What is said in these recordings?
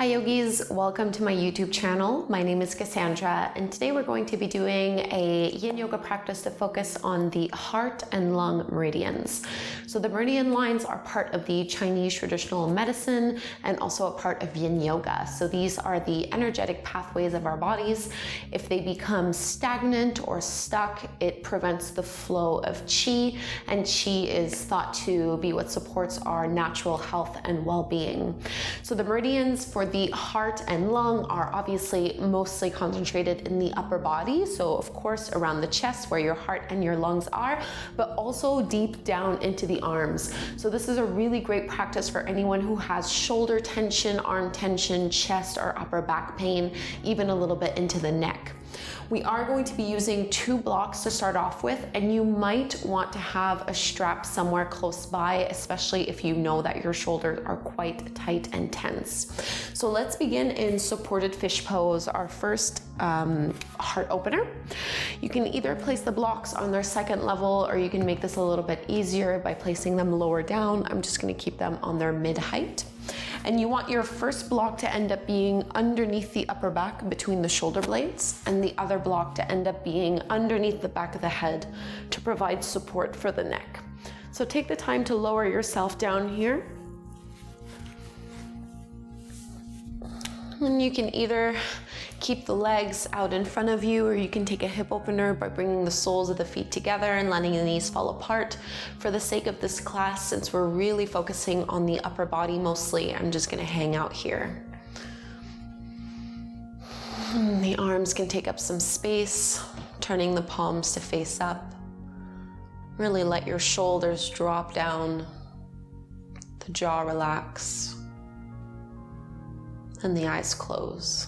Hi yogis, welcome to my YouTube channel. My name is Kassandra, and today we're going to be doing a Yin Yoga practice to focus on the heart and lung meridians. So the meridian lines are part of the Chinese traditional medicine and also a part of Yin Yoga. So these are the energetic pathways of our bodies. If they become stagnant or stuck, it prevents the flow of qi, and qi is thought to be what supports our natural health and well-being. So the meridians for the heart and lung are obviously mostly concentrated in the upper body, so of course around the chest where your heart and your lungs are, but also deep down into the arms. So this is a really great practice for anyone who has shoulder tension, arm tension, chest or upper back pain, even a little bit into the neck. We are going to be using 2 blocks to start off with, and you might want to have a strap somewhere close by, especially if you know that your shoulders are quite tight and tense. So let's begin in supported fish pose, our first heart opener. You can either place the blocks on their second level, or you can make this a little bit easier by placing them lower down. I'm just going to keep them on their mid height. And you want your first block to end up being underneath the upper back between the shoulder blades, and the other block to end up being underneath the back of the head to provide support for the neck. So take the time to lower yourself down here. And you can either keep the legs out in front of you, or you can take a hip opener by bringing the soles of the feet together and letting the knees fall apart. For the sake of this class, since we're really focusing on the upper body mostly, I'm just gonna hang out here. The arms can take up some space, turning the palms to face up. Really let your shoulders drop down, the jaw relax, and the eyes close.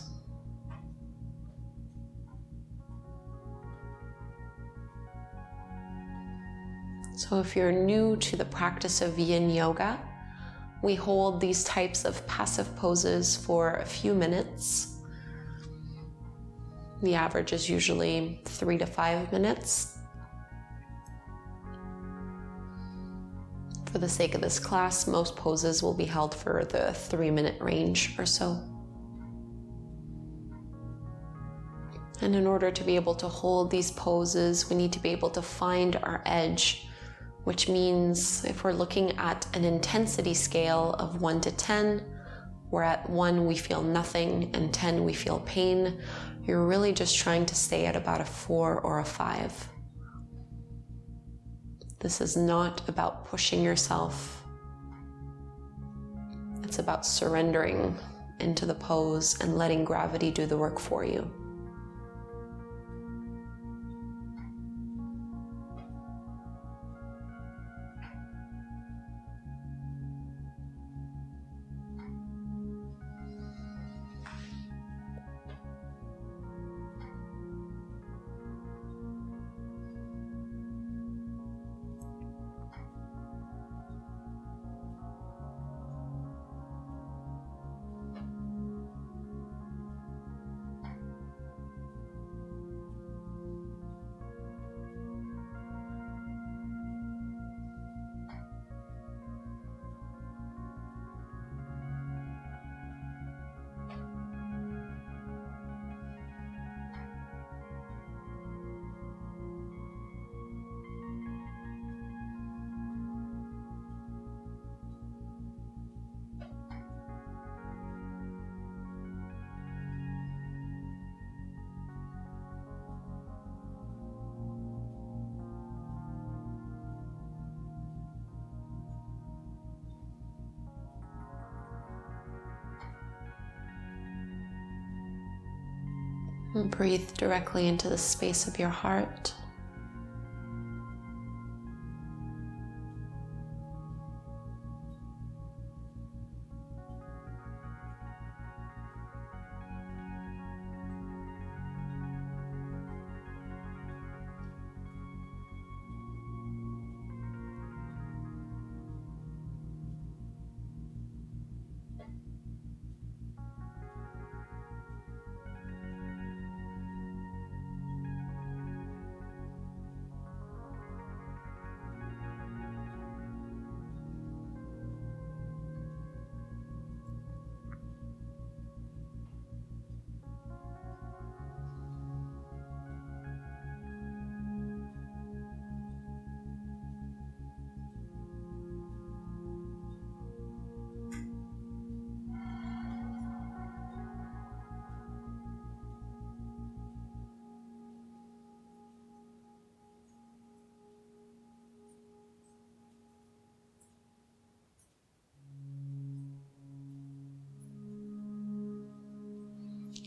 So if you're new to the practice of Yin Yoga, we hold these types of passive poses for a few minutes. The average is usually 3 to 5 minutes. For the sake of this class, most poses will be held for the 3-minute range or so. And in order to be able to hold these poses, we need to be able to find our edge, which means if we're looking at an intensity scale of 1 to 10, where at 1 we feel nothing and 10 we feel pain, you're really just trying to stay at about a 4 or a 5. This is not about pushing yourself. It's about surrendering into the pose and letting gravity do the work for you. And breathe directly into the space of your heart.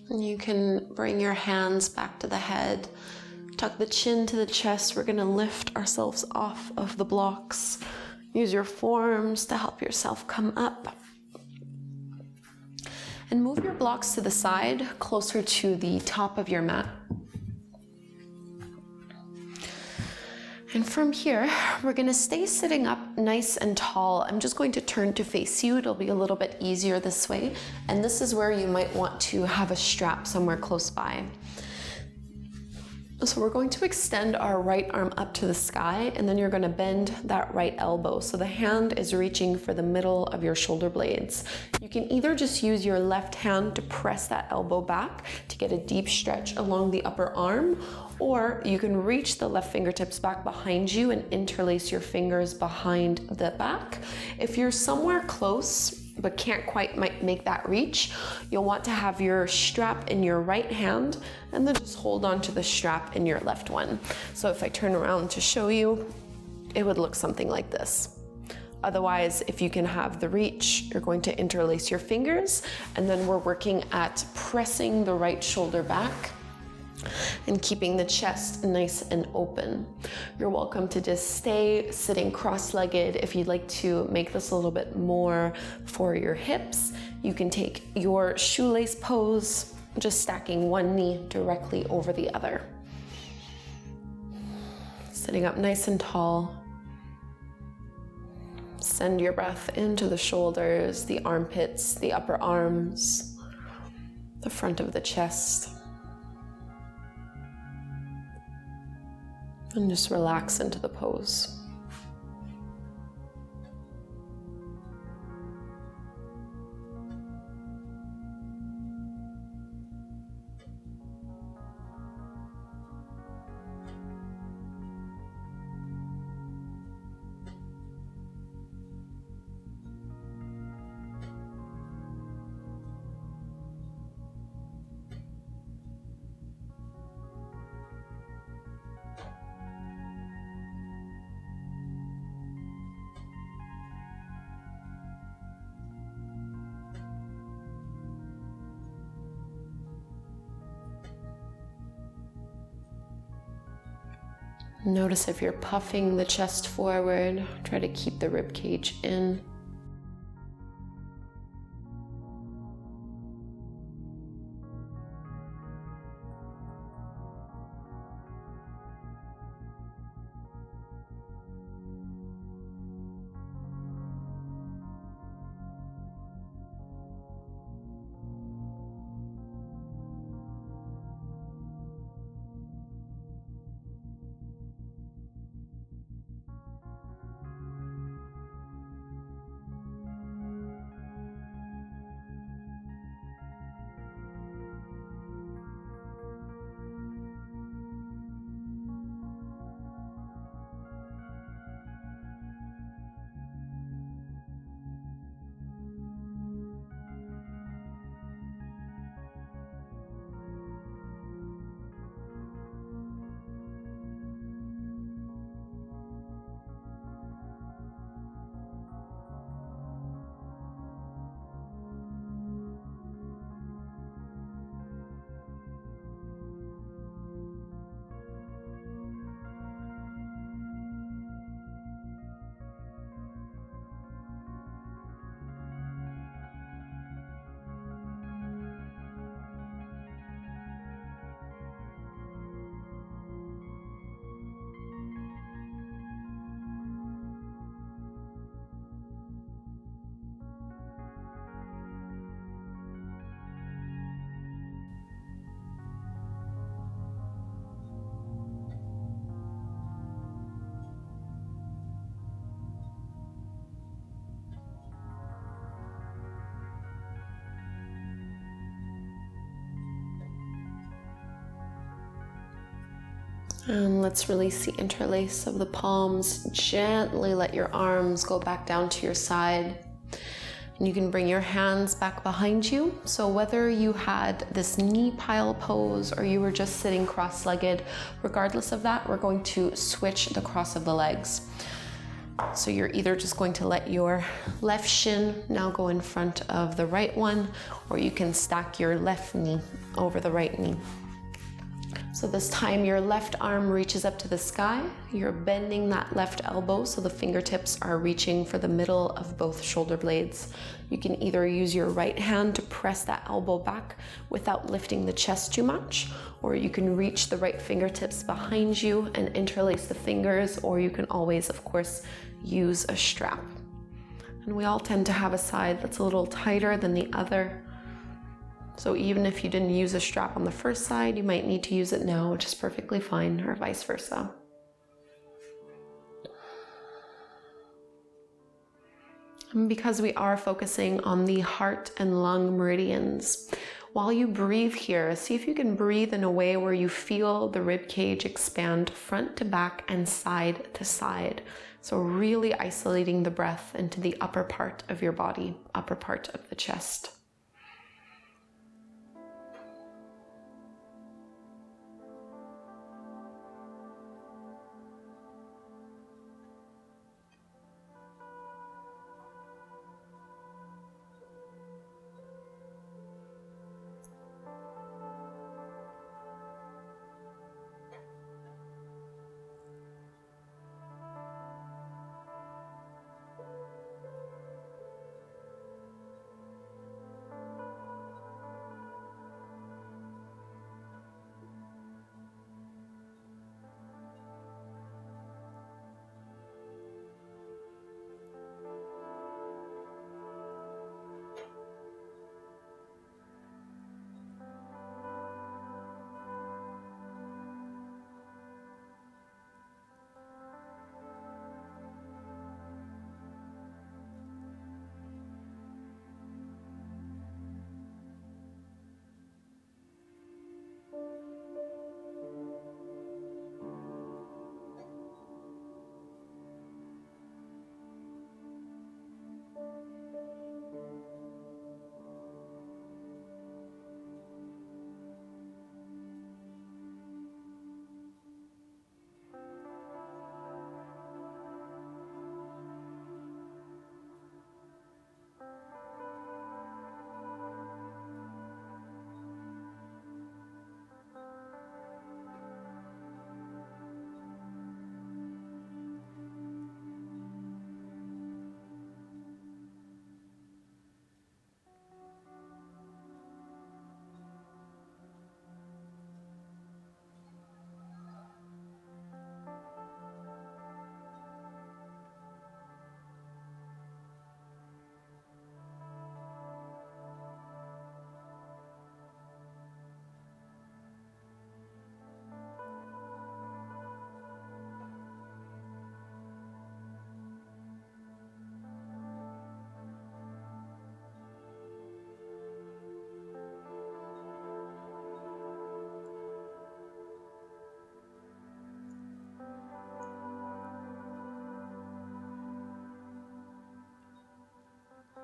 And you can bring your hands back to the head, tuck the chin to the chest. We're gonna lift ourselves off of the blocks. Use your forearms to help yourself come up. And move your blocks to the side, closer to the top of your mat. And from here, we're gonna stay sitting up nice and tall. I'm just going to turn to face you. It'll be a little bit easier this way. And this is where you might want to have a strap somewhere close by. So we're going to extend our right arm up to the sky, and then you're gonna bend that right elbow. So the hand is reaching for the middle of your shoulder blades. You can either just use your left hand to press that elbow back to get a deep stretch along the upper arm, or you can reach the left fingertips back behind you and interlace your fingers behind the back. If you're somewhere close, but can't quite make that reach, you'll want to have your strap in your right hand and then just hold on to the strap in your left one. So if I turn around to show you, it would look something like this. Otherwise, if you can have the reach, you're going to interlace your fingers, and then we're working at pressing the right shoulder back and keeping the chest nice and open. You're welcome to just stay sitting cross-legged. If you'd like to make this a little bit more for your hips, you can take your shoelace pose, just stacking one knee directly over the other. Sitting up nice and tall. Send your breath into the shoulders, the armpits, the upper arms, the front of the chest. And just relax into the pose. Notice if you're puffing the chest forward, try to keep the rib cage in. And let's release the interlace of the palms. Gently let your arms go back down to your side. And you can bring your hands back behind you. So whether you had this knee pile pose or you were just sitting cross-legged, regardless of that, we're going to switch the cross of the legs. So you're either just going to let your left shin now go in front of the right one, or you can stack your left knee over the right knee. So this time your left arm reaches up to the sky. You're bending that left elbow so the fingertips are reaching for the middle of both shoulder blades. You can either use your right hand to press that elbow back without lifting the chest too much, or you can reach the right fingertips behind you and interlace the fingers, or you can always, of course, use a strap. And we all tend to have a side that's a little tighter than the other. So even if you didn't use a strap on the first side, you might need to use it now, which is perfectly fine, or vice versa. And because we are focusing on the heart and lung meridians, while you breathe here, see if you can breathe in a way where you feel the rib cage expand front to back and side to side. So really isolating the breath into the upper part of your body, upper part of the chest.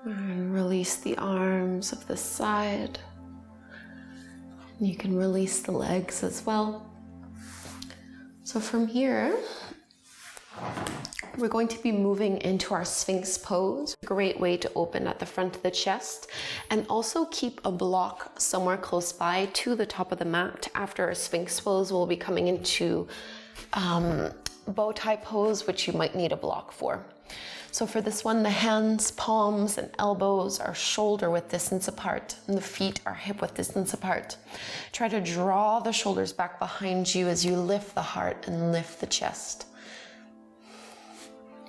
And release the arms of the side. You can release the legs as well. So from here, we're going to be moving into our Sphinx pose. Great way to open at the front of the chest, and also keep a block somewhere close by to the top of the mat. After our Sphinx pose, we'll be coming into bow tie pose, which you might need a block for. So for this one, the hands, palms, and elbows are shoulder width distance apart, and the feet are hip width distance apart. Try to draw the shoulders back behind you as you lift the heart and lift the chest.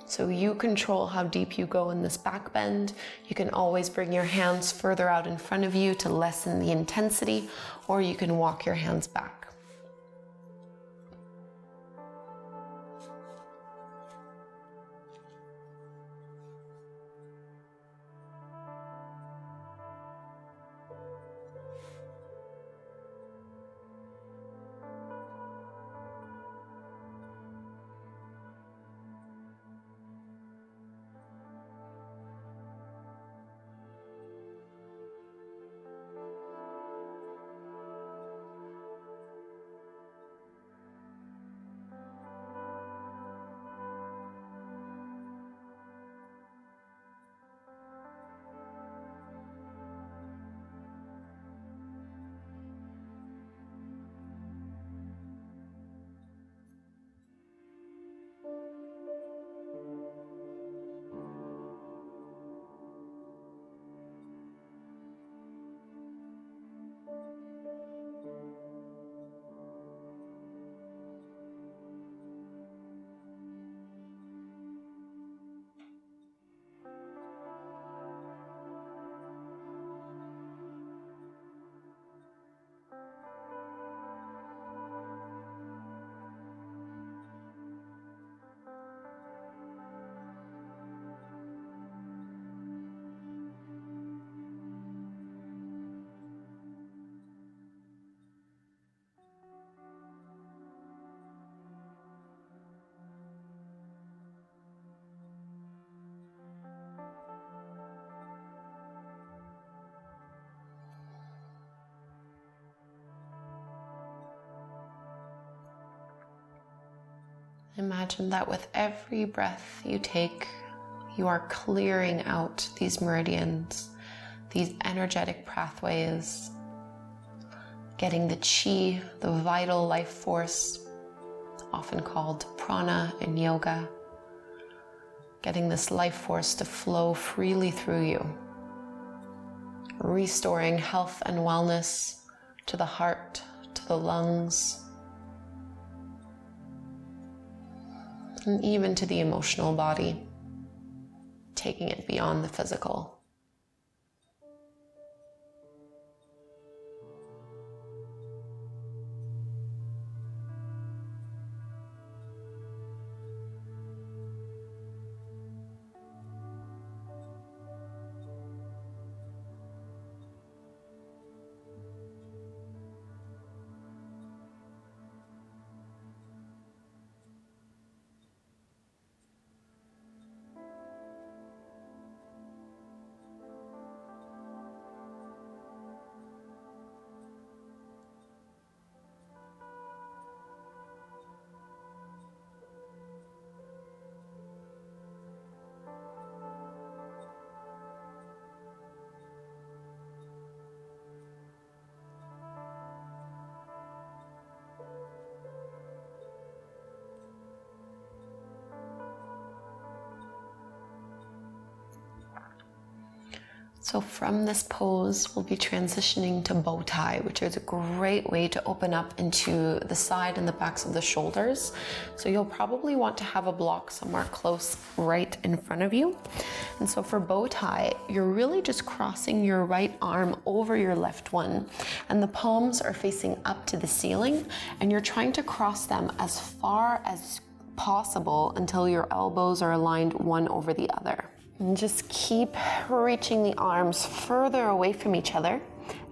So you control how deep you go in this back bend. You can always bring your hands further out in front of you to lessen the intensity, or you can walk your hands back. Imagine that with every breath you take, you are clearing out these meridians, these energetic pathways, getting the chi, the vital life force, often called prana in yoga, getting this life force to flow freely through you, restoring health and wellness to the heart, to the lungs, and even to the emotional body, taking it beyond the physical. So from this pose, we'll be transitioning to bow tie, which is a great way to open up into the side and the backs of the shoulders. So you'll probably want to have a block somewhere close right in front of you. And so for bow tie, you're really just crossing your right arm over your left one, and the palms are facing up to the ceiling, and you're trying to cross them as far as possible until your elbows are aligned one over the other. And just keep reaching the arms further away from each other.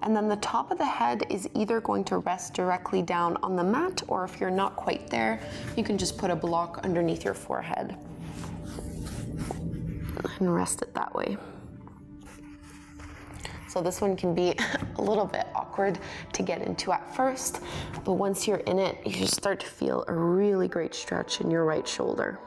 And then the top of the head is either going to rest directly down on the mat, or if you're not quite there, you can just put a block underneath your forehead and rest it that way. So this one can be a little bit awkward to get into at first, but once you're in it, you just start to feel a really great stretch in your right shoulder.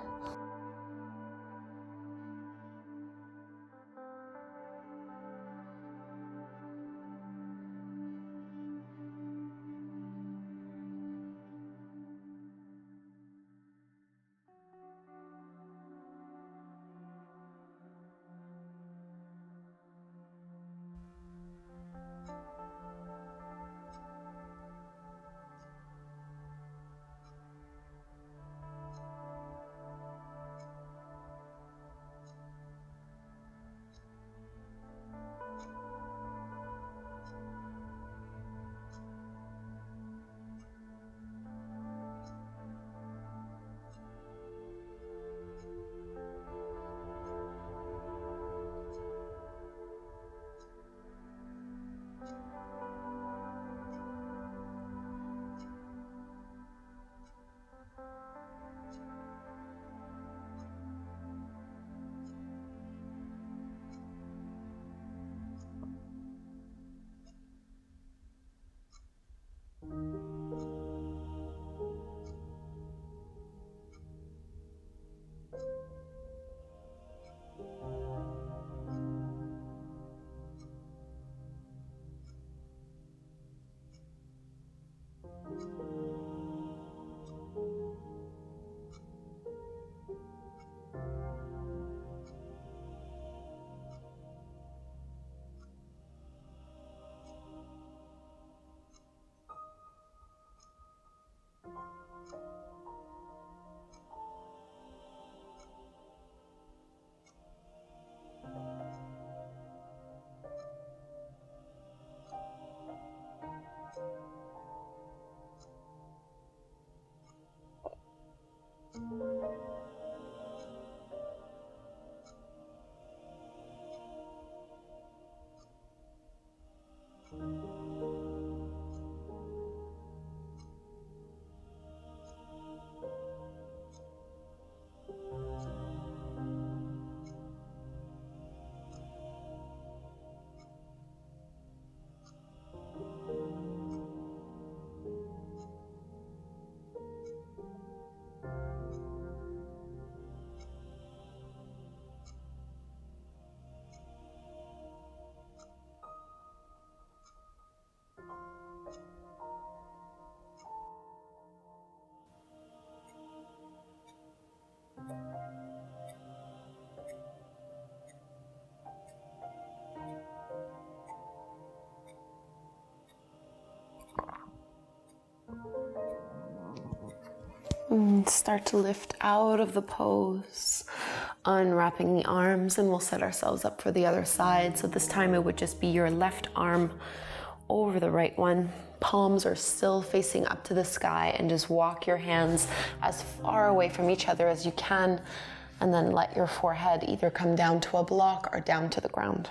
Start to lift out of the pose, unwrapping the arms, and we'll set ourselves up for the other side. So this time it would just be your left arm over the right one. Palms are still facing up to the sky, and just walk your hands as far away from each other as you can, and then let your forehead either come down to a block or down to the ground.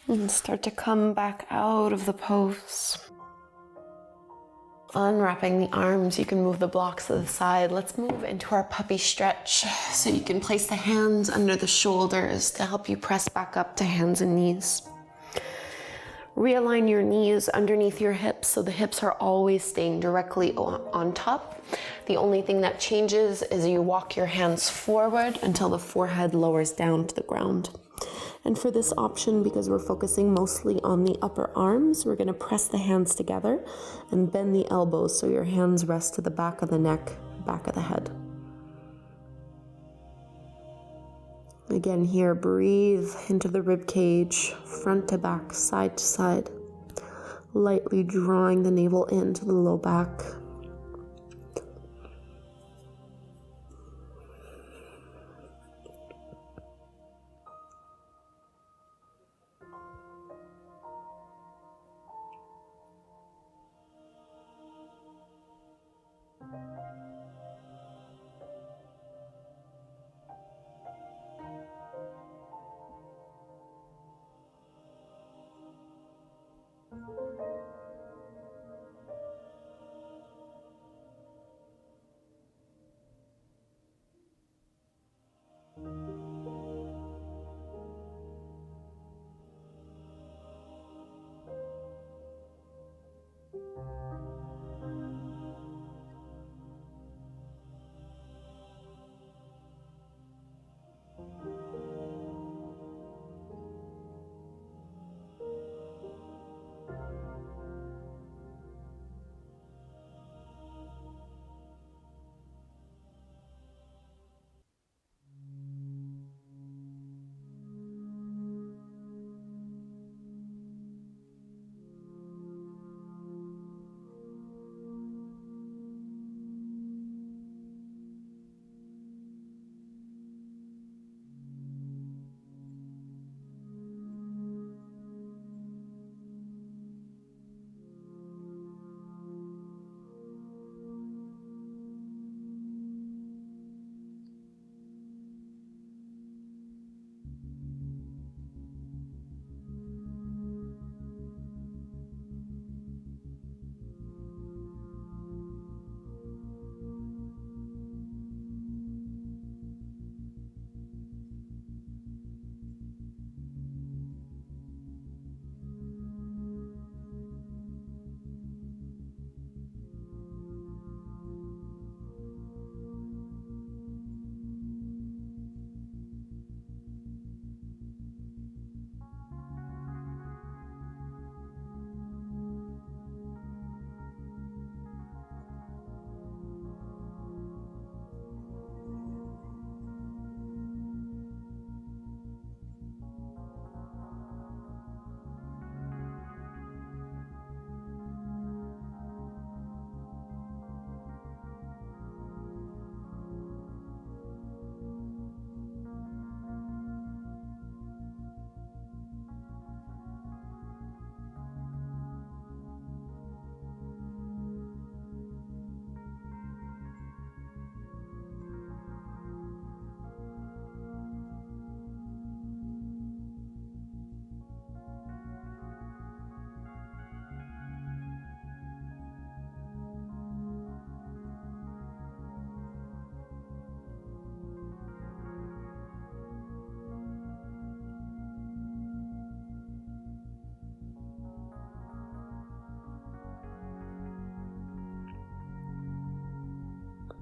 And start to come back out of the pose. Unwrapping the arms, you can move the blocks to the side. Let's move into our puppy stretch. So you can place the hands under the shoulders to help you press back up to hands and knees. Realign your knees underneath your hips so the hips are always staying directly on top. The only thing that changes is you walk your hands forward until the forehead lowers down to the ground. And for this option, because we're focusing mostly on the upper arms, we're going to press the hands together and bend the elbows so your hands rest to the back of the neck, back of the head. Again here, breathe into the rib cage, front to back, side to side, lightly drawing the navel into the low back.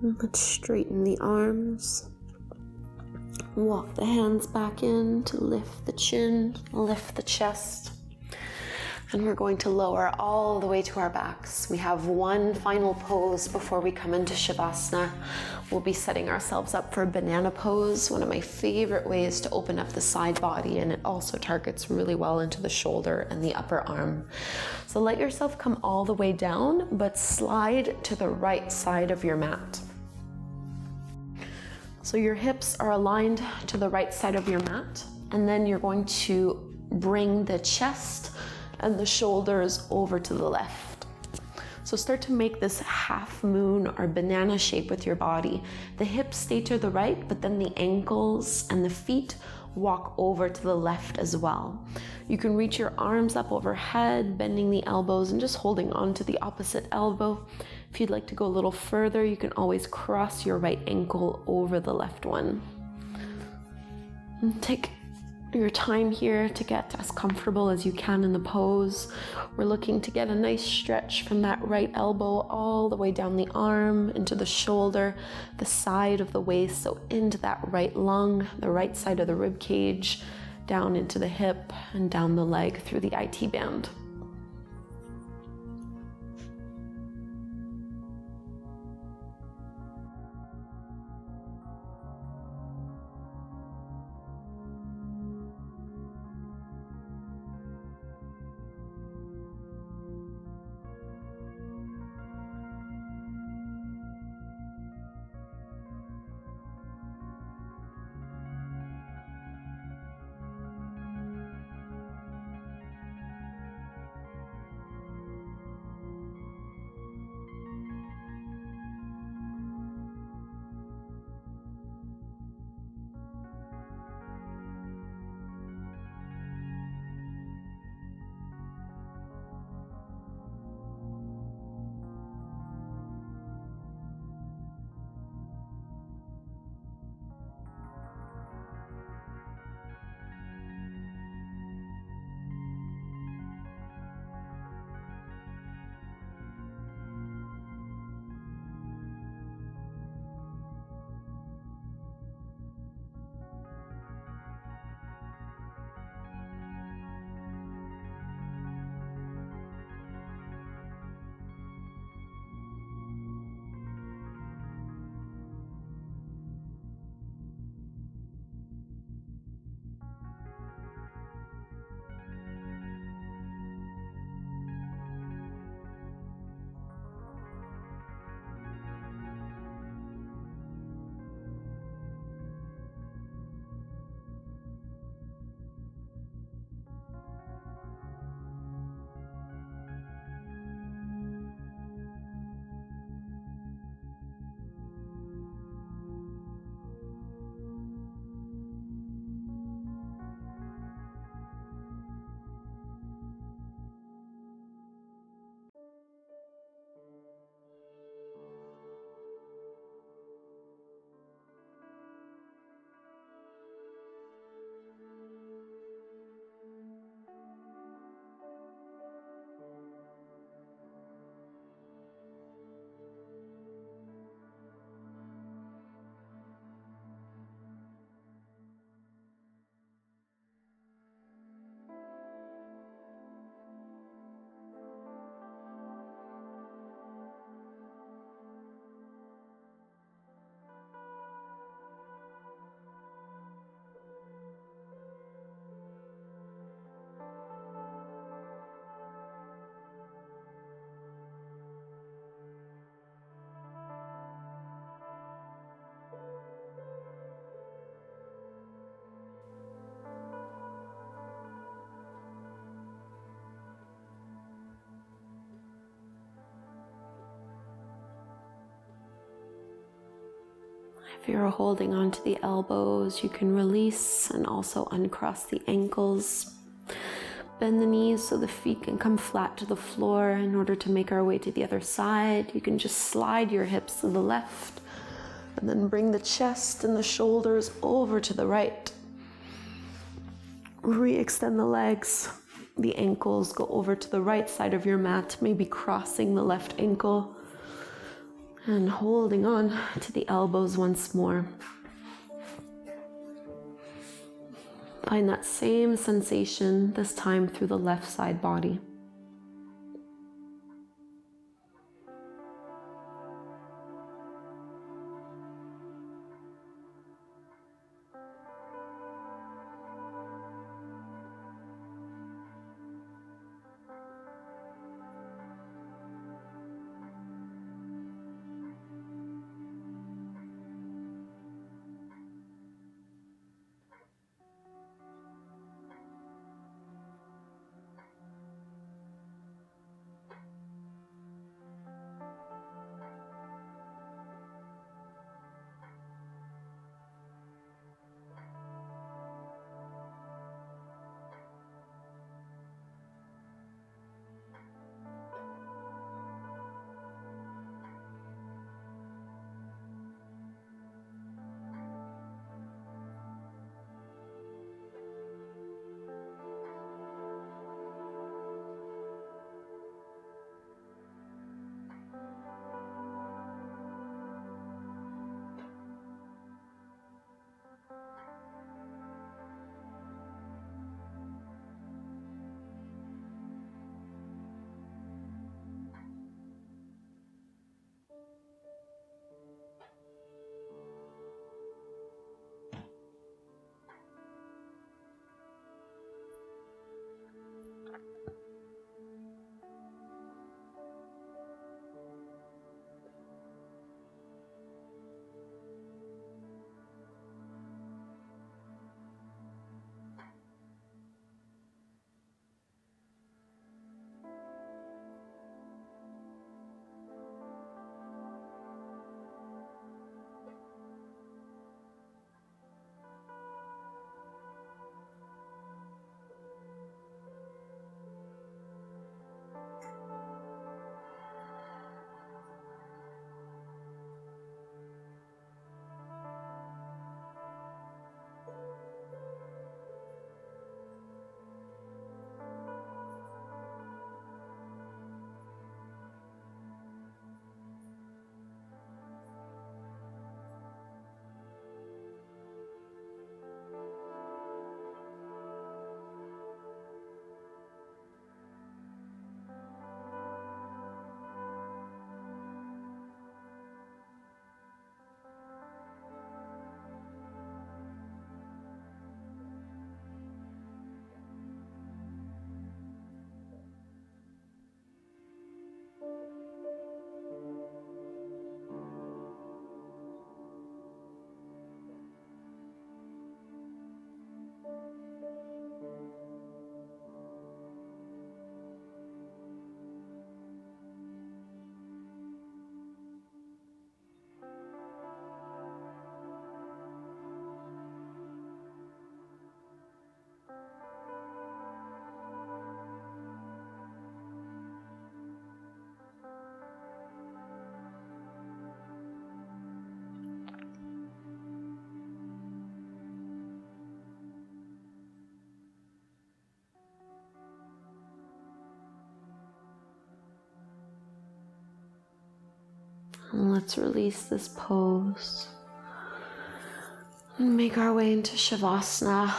Let's straighten the arms. Walk the hands back in to lift the chin, lift the chest. And we're going to lower all the way to our backs. We have one final pose before we come into Savasana. We'll be setting ourselves up for banana pose, one of my favorite ways to open up the side body, and it also targets really well into the shoulder and the upper arm. So let yourself come all the way down, but slide to the right side of your mat. So your hips are aligned to the right side of your mat, and then you're going to bring the chest and the shoulders over to the left. So start to make this half moon or banana shape with your body. The hips stay to the right, but then the ankles and the feet walk over to the left as well. You can reach your arms up overhead, bending the elbows and just holding on to the opposite elbow. If you'd like to go a little further, you can always cross your right ankle over the left one. And take your time here to get as comfortable as you can in the pose. We're looking to get a nice stretch from that right elbow all the way down the arm, into the shoulder, the side of the waist, so into that right lung, the right side of the rib cage, down into the hip and down the leg through the IT band. If you're holding onto the elbows, you can release and also uncross the ankles. Bend the knees so the feet can come flat to the floor. In order to make our way to the other side, you can just slide your hips to the left and then bring the chest and the shoulders over to the right. Re-extend the legs. The ankles go over to the right side of your mat, maybe crossing the left ankle. And holding on to the elbows once more. Find that same sensation, this time through the left side body. And let's release this pose and make our way into Savasana,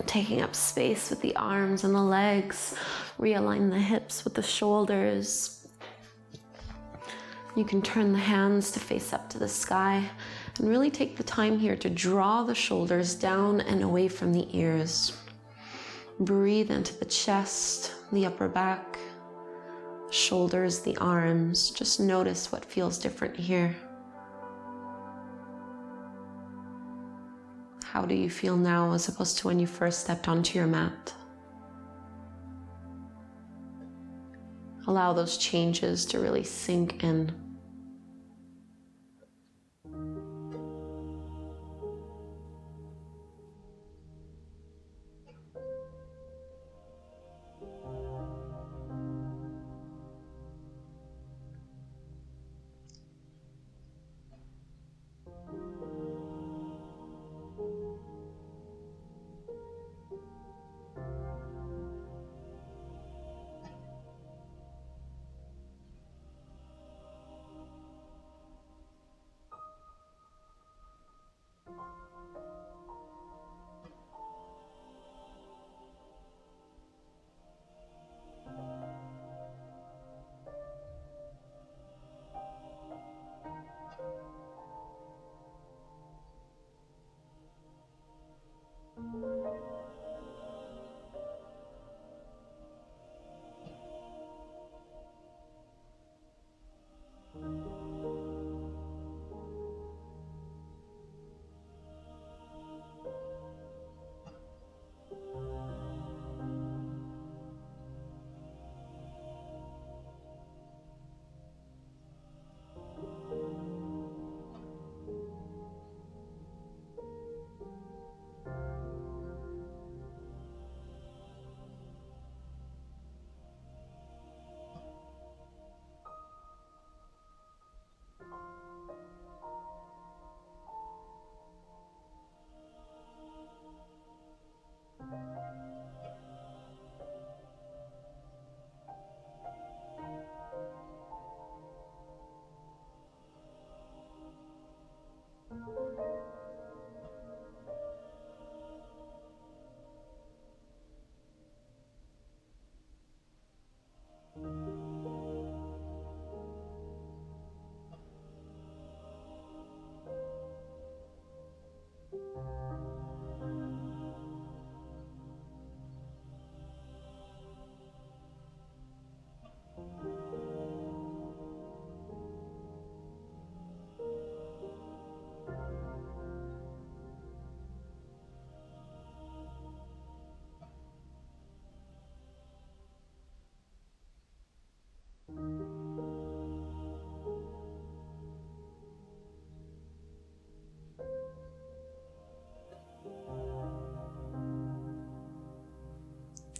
taking up space with the arms and the legs. Realign the hips with the shoulders. You can turn the hands to face up to the sky and really take the time here to draw the shoulders down and away from the ears. Breathe into the chest, the upper back, shoulders, the arms. Just notice what feels different here. How do you feel now as opposed to when you first stepped onto your mat? Allow those changes to really sink in.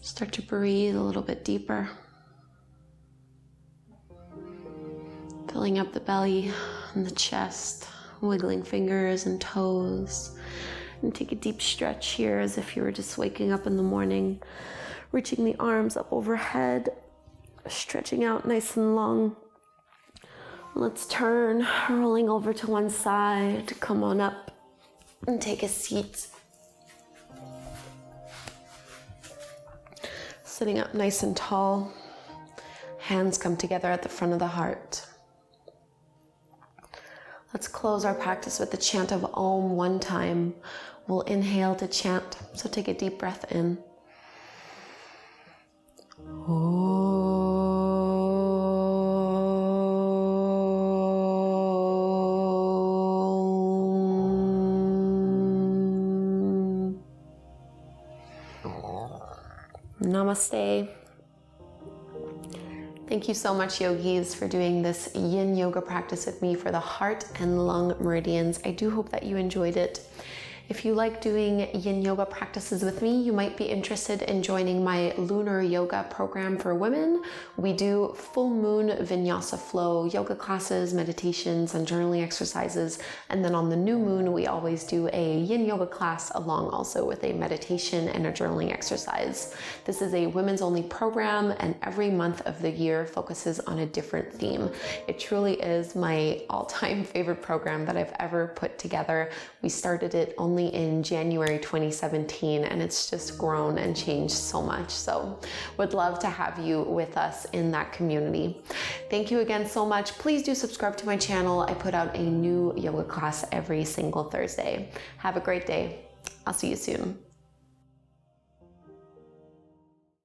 Start to breathe a little bit deeper. Filling up the belly and the chest, wiggling fingers and toes. And take a deep stretch here as if you were just waking up in the morning. Reaching the arms up overhead, stretching out nice and long. Let's turn, rolling over to one side. Come on up and take a seat. Sitting up nice and tall. Hands come together at the front of the heart. Let's close our practice with the chant of Om one time. We'll inhale to chant, so take a deep breath in. Namaste. Thank you so much, yogis, for doing this Yin Yoga practice with me for the heart and lung meridians. I do hope that you enjoyed it. If you like doing Yin Yoga practices with me, you might be interested in joining my lunar yoga program for women. We do full moon vinyasa flow yoga classes, meditations, and journaling exercises. And then on the new moon, we always do a Yin Yoga class along also with a meditation and a journaling exercise. This is a women's only program, and every month of the year focuses on a different theme. It truly is my all-time favorite program that I've ever put together. We started it only in January 2017, and it's just grown and changed so much. So would love to have you with us in that community. Thank you again so much. Please do subscribe to my channel. I put out a new yoga class every single Thursday. Have a great day. I'll see you soon.